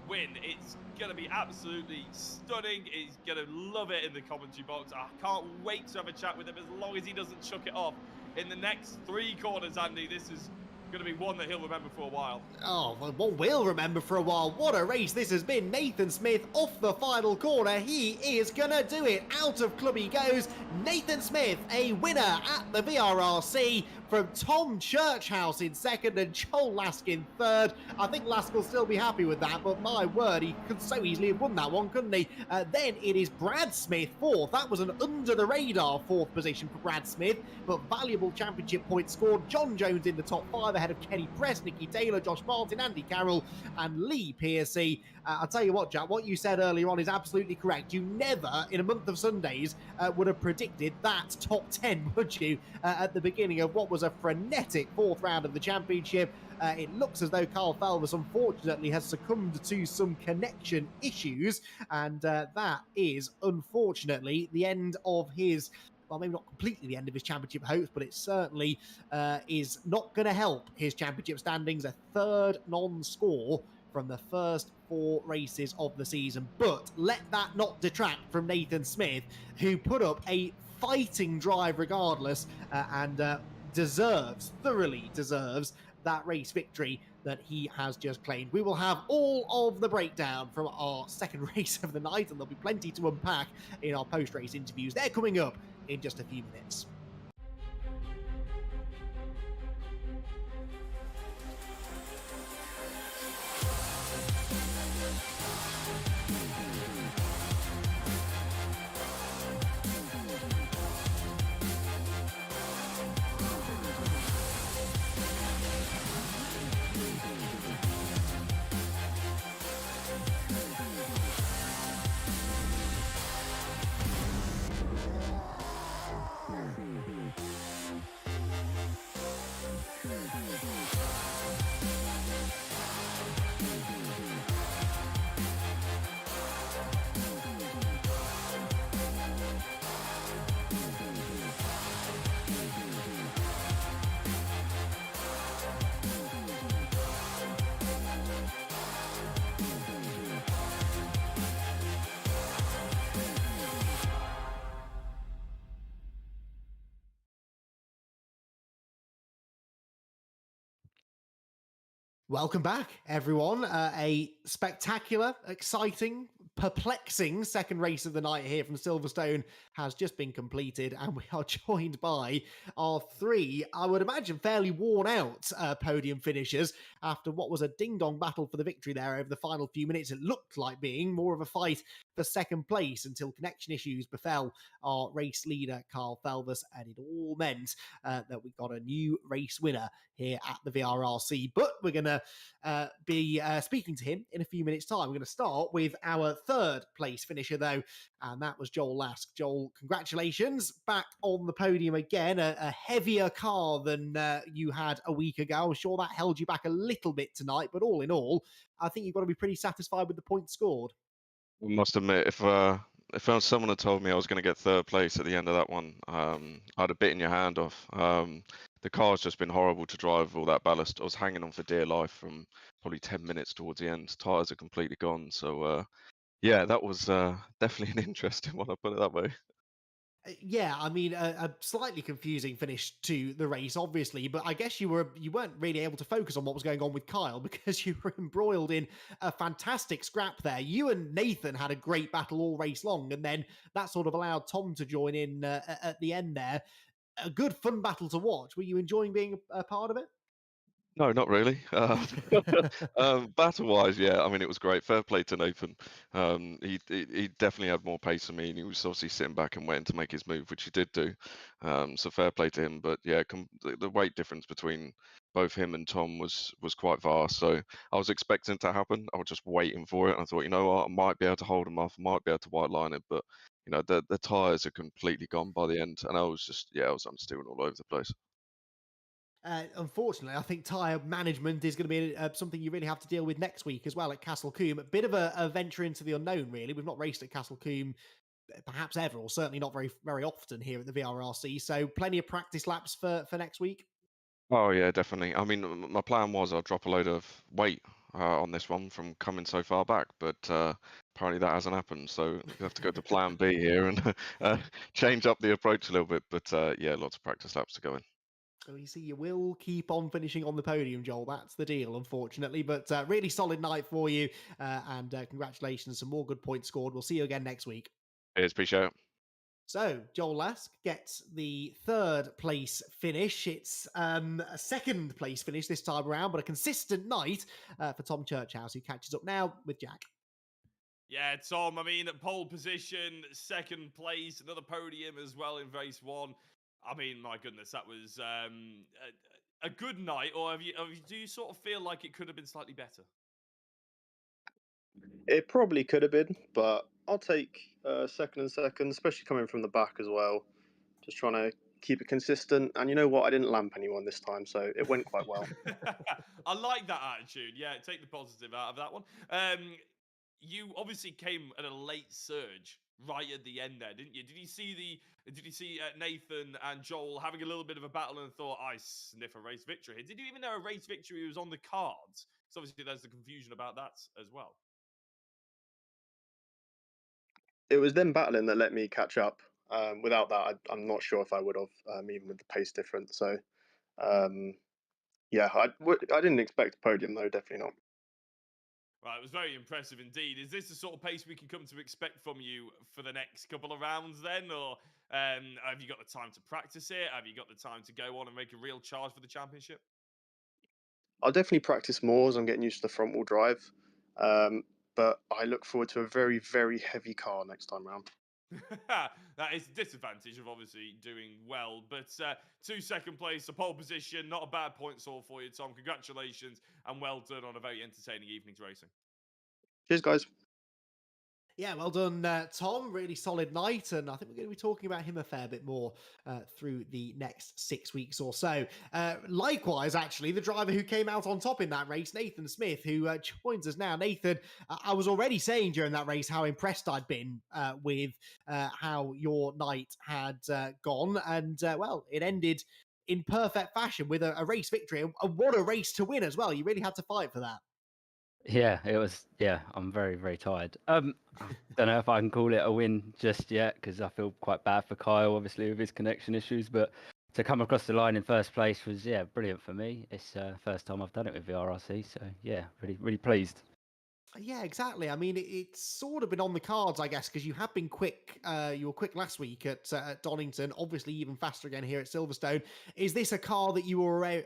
S3: win. It's going to be absolutely stunning. He's going to love it in the commentary box. I can't wait to have a chat with him as long as he doesn't chuck it off in the next 3 corners, Andy. This is going to be one that he'll remember for a while.
S1: Oh, well, one will remember for a while. What a race this has been. Nathan Smith off the final corner. He is going to do it. Out of club he goes. Nathan Smith, a winner at the VRRC from Tom Churchhouse in second and Joel Lask in third. I think Lask will still be happy with that, but my word, he could so easily have won that one, couldn't he? Then it is Brad Smith fourth. That was an under-the-radar fourth position for Brad Smith, but valuable championship points scored. John Jones in the top 5 ahead of Kenny Press, Nicky Taylor, Josh Martin, Andy Carroll and Lee Piercy. I'll tell you what, Jack, what you said earlier on is absolutely correct. You never, in a month of Sundays, would have predicted that top 10, would you, at the beginning of what was a frenetic 4th round of the championship. It looks as though Carl Felvers, unfortunately, has succumbed to some connection issues, and that is, unfortunately, the end of his... Well, maybe not completely the end of his championship hopes, but it certainly is not going to help his championship standings. A 3rd non-score from the first 4 races of the season. But let that not detract from Nathan Smith, who put up a fighting drive regardless and thoroughly deserves that race victory that he has just claimed. We will have all of the breakdown from our second race of the night, and there'll be plenty to unpack in our post-race interviews. They're coming up in just a few minutes. Welcome back, everyone. A spectacular, exciting, perplexing second race of the night here from Silverstone has just been completed, and we are joined by our 3, I would imagine, fairly worn out podium finishers after what was a ding-dong battle for the victory there over the final few minutes. It looked like being more of a fight for second place until connection issues befell our race leader, Carl Felvers, and it all meant that we got a new race winner here at the VRRC. But we're going to be speaking to him in a few minutes' time. We're going to start with our 3rd place finisher, though, and that was Joel Lask. Joel, congratulations, back on the podium again. A heavier car than you had a week ago. I'm sure that held you back a little bit tonight, but all in all, I think you've got to be pretty satisfied with the points scored.
S6: I must admit, if someone had told me I was going to get 3rd place at the end of that one, I'd have bitten your hand off. The car's just been horrible to drive with all that ballast. I was hanging on for dear life from probably 10 minutes towards the end. Tyres are completely gone. So, yeah, that was definitely an interesting one, I'll put it that way.
S1: Yeah, I mean, a slightly confusing finish to the race, obviously, but I guess you weren't really able to focus on what was going on with Kyle because you were embroiled in a fantastic scrap there. You and Nathan had a great battle all race long, and then that sort of allowed Tom to join in at the end there. A good, fun battle to watch. Were you enjoying being a part of it?
S6: No, not really. Battle-wise, yeah. I mean, it was great. Fair play to Nathan. He definitely had more pace than me, and he was obviously sitting back and waiting to make his move, which he did do. So fair play to him. But yeah, the weight difference between both him and Tom was quite vast. So I was expecting it to happen. I was just waiting for it. And I thought, you know what, I might be able to hold him off. I might be able to white line it, but the tires are completely gone by the end, and I was unsteering all over the place.
S1: Unfortunately, I think tyre management is going to be something you really have to deal with next week as well at Castle Combe. A bit of a venture into the unknown, really. We've not raced at Castle Combe perhaps ever, or certainly not very often here at the VRRC. So plenty of practice laps for next week.
S6: Oh yeah, definitely. I mean, my plan was I'll drop a load of weight on this one from coming so far back, but apparently that hasn't happened. So we have to go to Plan B here and change up the approach a little bit. But yeah, lots of practice laps to go in.
S1: So you see, you will keep on finishing on the podium, Joel. That's the deal, unfortunately. But really solid night for you, and congratulations. Some more good points scored. We'll see you again next week.
S6: Cheers, appreciate it.
S1: So, Joel Lask gets the third place finish. It's a second place finish this time around, but a consistent night for Tom Churchhouse, who catches up now with Jack.
S3: Yeah, Tom, I mean, at pole position, second place, another podium as well in race one. I mean, my goodness, that was a good night. Or do you sort of feel like it could have been slightly better?
S2: It probably could have been, but I'll take second and second, especially coming from the back as well. Just trying to keep it consistent. And you know what? I didn't lamp anyone this time, so it went quite well.
S3: I like that attitude. Yeah, take the positive out of that one. You obviously came at a late surge right at the end there, didn't you? Did you see Nathan and Joel having a little bit of a battle and thought, I sniff a race victory here? Did you even know a race victory was on the cards? Because obviously there's the confusion about that as well.
S2: It was them battling that let me catch up. Without that, I'm not sure if I would have, even with the pace difference. So, yeah, I didn't expect a podium, though, definitely not.
S3: Right, it was very impressive indeed. Is this the sort of pace we can come to expect from you for the next couple of rounds then? Or have you got the time to practice it? Have you got the time to go on and make a real charge for the championship?
S2: I'll definitely practice more as I'm getting used to the front wheel drive. But I look forward to a very, very heavy car next time round.
S3: That is the disadvantage of obviously doing well. But 2 second place, a pole position, not a bad points haul for you, Tom. Congratulations and well done on a very entertaining evening's racing.
S2: Cheers, guys.
S1: Yeah, well done, Tom. Really solid night, and I think we're going to be talking about him a fair bit more through the next 6 weeks or so. Likewise, actually, the driver who came out on top in that race, Nathan Smith, who joins us now. Nathan, I was already saying during that race how impressed I'd been with how your night had gone, and well, it ended in perfect fashion with a race victory, and what a race to win as well. You really had to fight for that.
S7: Yeah, it was. Yeah, I'm very, very tired. I don't know if I can call it a win just yet because I feel quite bad for Kyle, obviously with his connection issues. But to come across the line in first place was brilliant for me. It's first time I've done it with VRRC, so yeah, really, really pleased.
S1: Yeah, exactly. I mean, it's sort of been on the cards, I guess, because you have been quick. You were quick last week at Donington. Obviously, even faster again here at Silverstone. Is this a car that you were,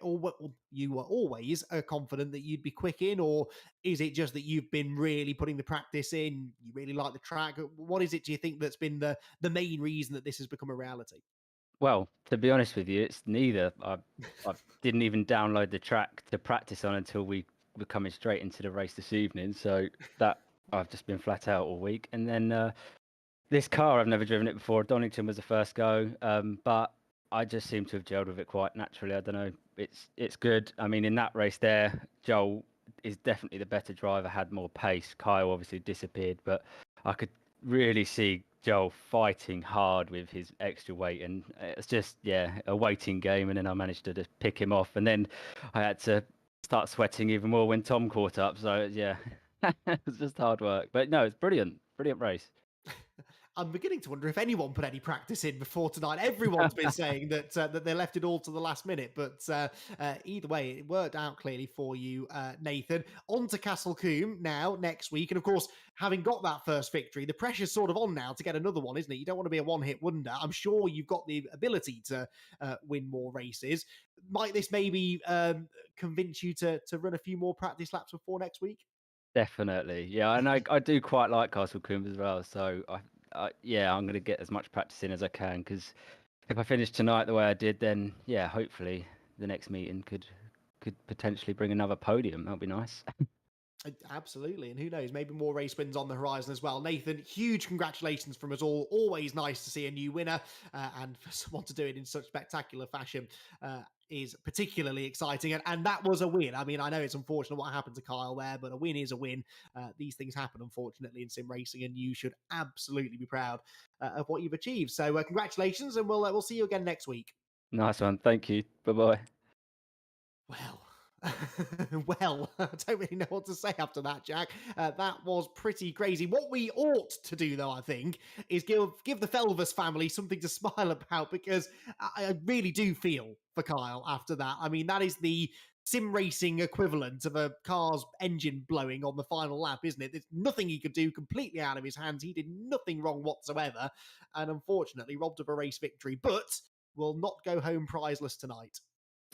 S1: you were always confident that you'd be quick in, or is it just that you've been really putting the practice in? You really like the track. What is it? Do you think that's been the main reason that this has become a reality?
S7: Well, to be honest with you, it's neither. I didn't even download the track to practice on until we were coming straight into the race this evening. So that I've just been flat out all week. And then this car, I've never driven it before. Donington was the first go, but I just seem to have gelled with it quite naturally. I don't know. It's good. I mean, in that race there, Joel is definitely the better driver, had more pace. Kyle obviously disappeared, but I could really see Joel fighting hard with his extra weight, and it's just a waiting game. And then I managed to just pick him off, and then I had to start sweating even more when Tom caught up. So yeah, it was just hard work. But no, it's brilliant race.
S1: I'm beginning to wonder if anyone put any practice in before tonight. Everyone's been saying that that they left it all to the last minute, but either way, it worked out clearly for you, Nathan. On to Castle Combe now next week, and of course, having got that first victory, the pressure's sort of on now to get another one, isn't it? You don't want to be a one-hit wonder. I'm sure you've got the ability to win more races. Might this maybe convince you to run a few more practice laps before next week?
S7: Definitely, yeah. And I do quite like Castle Combe as well. So yeah, I'm going to get as much practice in as I can, because if I finish tonight the way I did, then yeah, hopefully the next meeting could potentially bring another podium. That'd be nice.
S1: Absolutely, and who knows, maybe more race wins on the horizon as well. Nathan, huge congratulations from us all. Always nice to see a new winner, and for someone to do it in such spectacular fashion is particularly exciting, and that was a win. I mean, I know it's unfortunate what happened to Kyle there, but a win is a win. These things happen, unfortunately, in sim racing, and you should absolutely be proud of what you've achieved. So congratulations, and we'll see you again next week.
S7: Nice one. Thank you. Bye-bye.
S1: Well, well, I don't really know what to say after that, Jack. That was pretty crazy. What we ought to do, though, I think, is give the Felvers family something to smile about, because I really do feel for Kyle after that. I mean, that is the sim racing equivalent of a car's engine blowing on the final lap, isn't it? There's nothing he could do, completely out of his hands. He did nothing wrong whatsoever, and unfortunately robbed of a race victory, but will not go home prizeless tonight.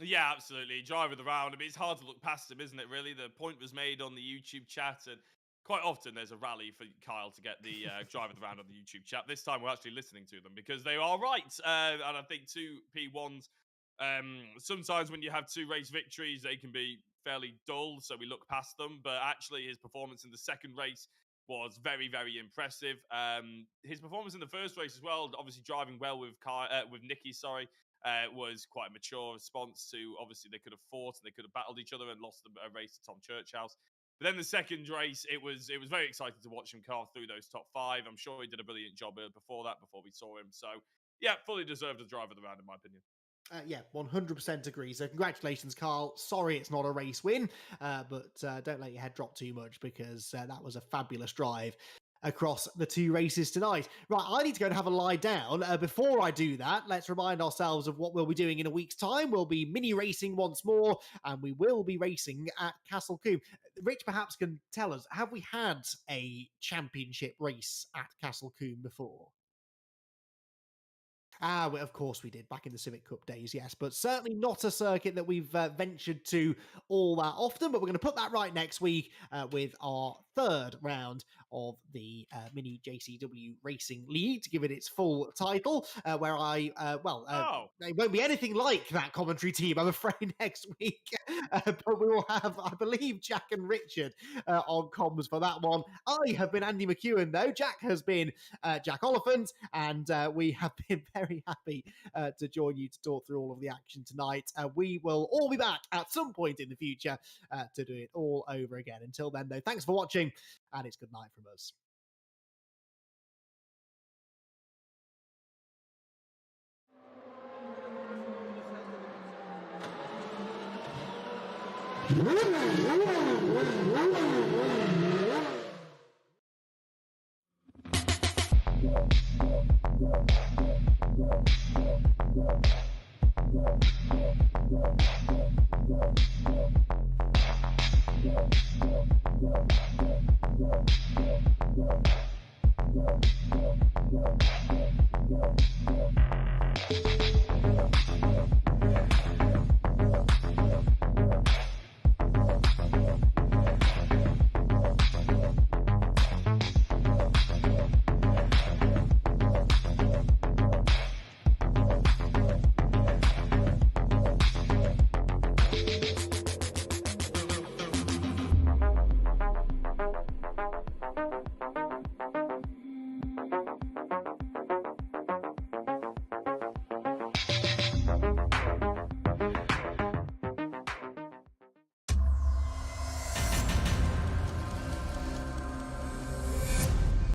S3: Yeah, absolutely. Driver of the round. I mean, it's hard to look past him, isn't it, really? The point was made on the YouTube chat, and quite often there's a rally for Kyle to get the driver of the round on the YouTube chat. This time we're actually listening to them because they are right. And I think two P1s, sometimes when you have two race victories, they can be fairly dull, so we look past them. But actually, his performance in the second race was very, very impressive. His performance in the first race as well, obviously driving well with Nicky, was quite a mature response to, obviously they could have fought and they could have battled each other and lost a race to Tom Churchhouse. But then the second race, it was very exciting to watch him carve through those top five. I'm sure he did a brilliant job before we saw him. So yeah, fully deserved a driver of the round in my opinion.
S1: Yeah, 100% agree. So congratulations, Carl. Sorry it's not a race win, but don't let your head drop too much, because that was a fabulous drive across the two races tonight. Right, I need to go and have a lie down. Before I do that, let's remind ourselves of what we'll be doing in a week's time. We'll be mini racing once more, and we will be racing at Castle Combe. Rich perhaps can tell us, have we had a championship race at Castle Combe before? Well, of course we did, back in the Civic Cup days, yes, but certainly not a circuit that we've ventured to all that often. But we're going to put that right next week with our third round of the Mini JCW Racing League, to give it its full title, where it won't be anything like that commentary team, I'm afraid, next week. But we will have, I believe, Jack and Richard on comms for that one. I have been Andy McEwen, though. Jack has been Jack Oliphant, and we have been very happy to join you to talk through all of the action tonight. We will all be back at some point in the future to do it all over again. Until then, though, thanks for watching, and it's good night from us.